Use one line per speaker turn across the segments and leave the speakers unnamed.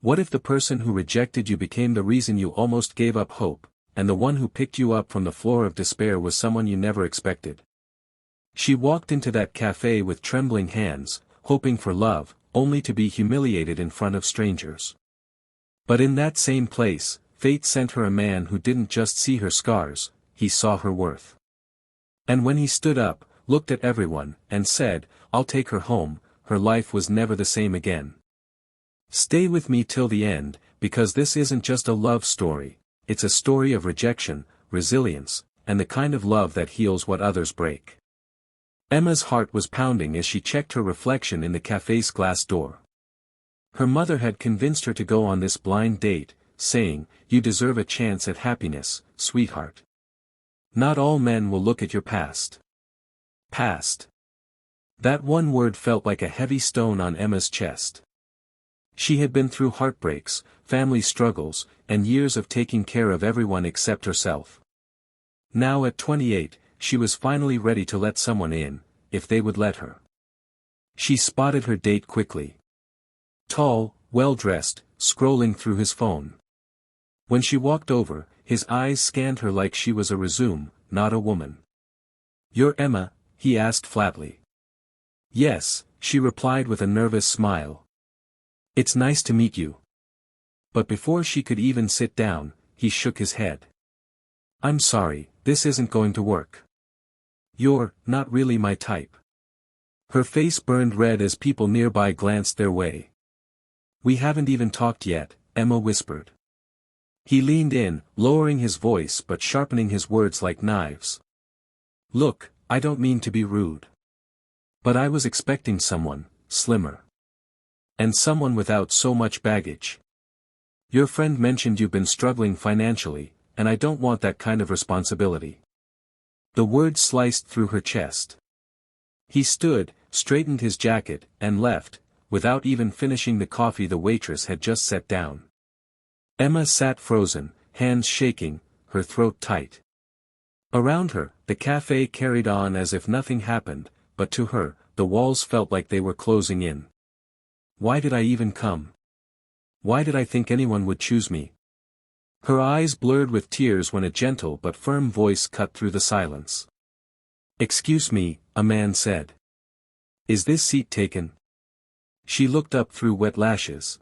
What if the person who rejected you became the reason you almost gave up hope, and the one who picked you up from the floor of despair was someone you never expected? She walked into that café with trembling hands, hoping for love, only to be humiliated in front of strangers. But in that same place, fate sent her a man who didn't just see her scars, he saw her worth. And when he stood up, looked at everyone, and said, "I'll take her home," her life was never the same again. Stay with me till the end, because this isn't just a love story, it's a story of rejection, resilience, and the kind of love that heals what others break. Emma's heart was pounding as she checked her reflection in the café's glass door. Her mother had convinced her to go on this blind date, saying, "You deserve a chance at happiness, sweetheart. Not all men will look at your past." Past. That one word felt like a heavy stone on Emma's chest. She had been through heartbreaks, family struggles, and years of taking care of everyone except herself. Now at 28, she was finally ready to let someone in, if they would let her. She spotted her date quickly. Tall, well-dressed, scrolling through his phone. When she walked over, his eyes scanned her like she was a resume, not a woman. "You're Emma?" he asked flatly. "Yes," she replied with a nervous smile. "It's nice to meet you." But before she could even sit down, he shook his head. "I'm sorry, this isn't going to work. You're not really my type." Her face burned red as people nearby glanced their way. "We haven't even talked yet," Emma whispered. He leaned in, lowering his voice but sharpening his words like knives. "Look, I don't mean to be rude. But I was expecting someone, slimmer. And someone without so much baggage. Your friend mentioned you've been struggling financially, and I don't want that kind of responsibility." The words sliced through her chest. He stood, straightened his jacket, and left, without even finishing the coffee the waitress had just set down. Emma sat frozen, hands shaking, her throat tight. Around her, the café carried on as if nothing happened, but to her, the walls felt like they were closing in. Why did I even come? Why did I think anyone would choose me? Her eyes blurred with tears when a gentle but firm voice cut through the silence. "Excuse me," a man said. "Is this seat taken?" She looked up through wet lashes.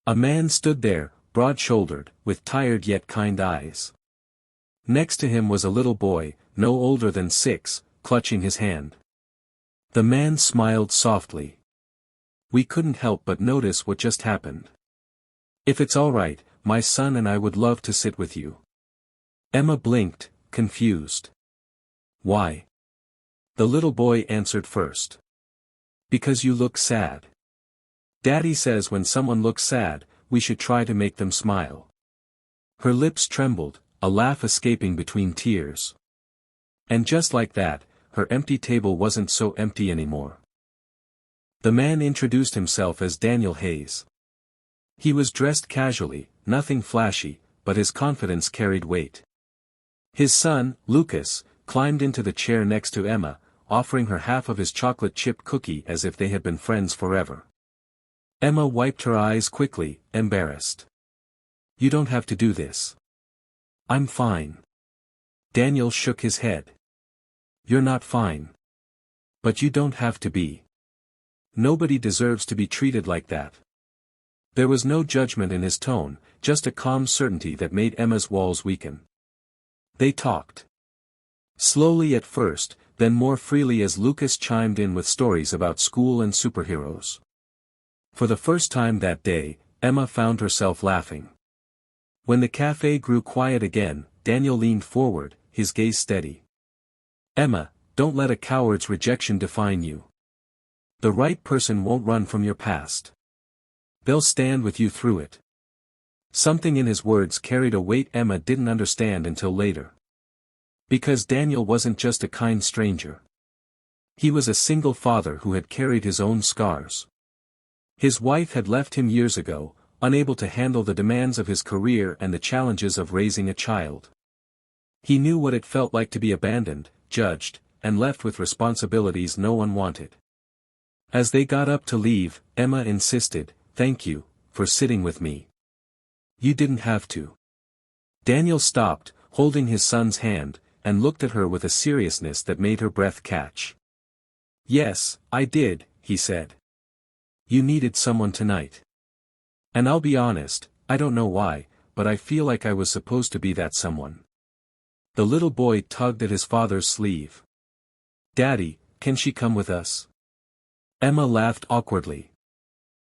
A man stood there, broad-shouldered, with tired yet kind eyes. Next to him was a little boy, no older than 6, clutching his hand. The man smiled softly. "We couldn't help but notice what just happened. If it's all right, my son and I would love to sit with you." Emma blinked, confused. "Why?" The little boy answered first. "Because you look sad. Daddy says when someone looks sad, we should try to make them smile." Her lips trembled, a laugh escaping between tears. And just like that, her empty table wasn't so empty anymore. The man introduced himself as Daniel Hayes. He was dressed casually, nothing flashy, but his confidence carried weight. His son, Lucas, climbed into the chair next to Emma, offering her half of his chocolate chip cookie as if they had been friends forever. Emma wiped her eyes quickly, embarrassed. "You don't have to do this." "I'm fine." Daniel shook his head. "You're not fine. But you don't have to be. Nobody deserves to be treated like that." There was no judgment in his tone, just a calm certainty that made Emma's walls weaken. They talked. Slowly at first, then more freely as Lucas chimed in with stories about school and superheroes. For the first time that day, Emma found herself laughing. When the café grew quiet again, Daniel leaned forward, his gaze steady. "Emma, don't let a coward's rejection define you. The right person won't run from your past. They'll stand with you through it." Something in his words carried a weight Emma didn't understand until later. Because Daniel wasn't just a kind stranger. He was a single father who had carried his own scars. His wife had left him years ago, unable to handle the demands of his career and the challenges of raising a child. He knew what it felt like to be abandoned, judged, and left with responsibilities no one wanted. As they got up to leave, Emma insisted, "Thank you, for sitting with me. You didn't have to. Daniel stopped, holding his son's hand, and looked at her with a seriousness that made her breath catch. Yes, I did, he said. You needed someone tonight. And I'll be honest, I don't know why, but I feel like I was supposed to be that someone. The little boy tugged at his father's sleeve. Daddy, can she come with us? Emma laughed awkwardly.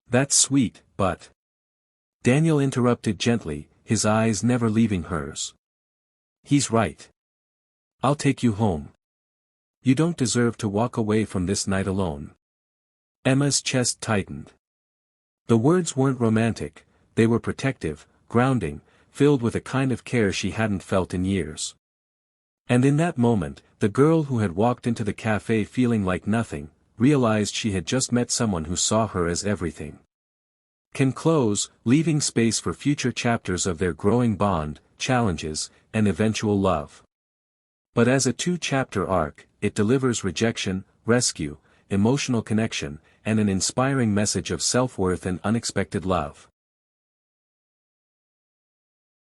That's sweet, but... Daniel interrupted gently, his eyes never leaving hers. He's right. I'll take you home. You don't deserve to walk away from this night alone. Emma's chest tightened. The words weren't romantic, they were protective, grounding, filled with a kind of care she hadn't felt in years. And in that moment, the girl who had walked into the café feeling like nothing, realized she had just met someone who saw her as everything. Can close, leaving space for future chapters of their growing bond, challenges, and eventual love. But as a two-chapter arc, it delivers rejection, rescue, emotional connection, and an inspiring message of self-worth and unexpected love.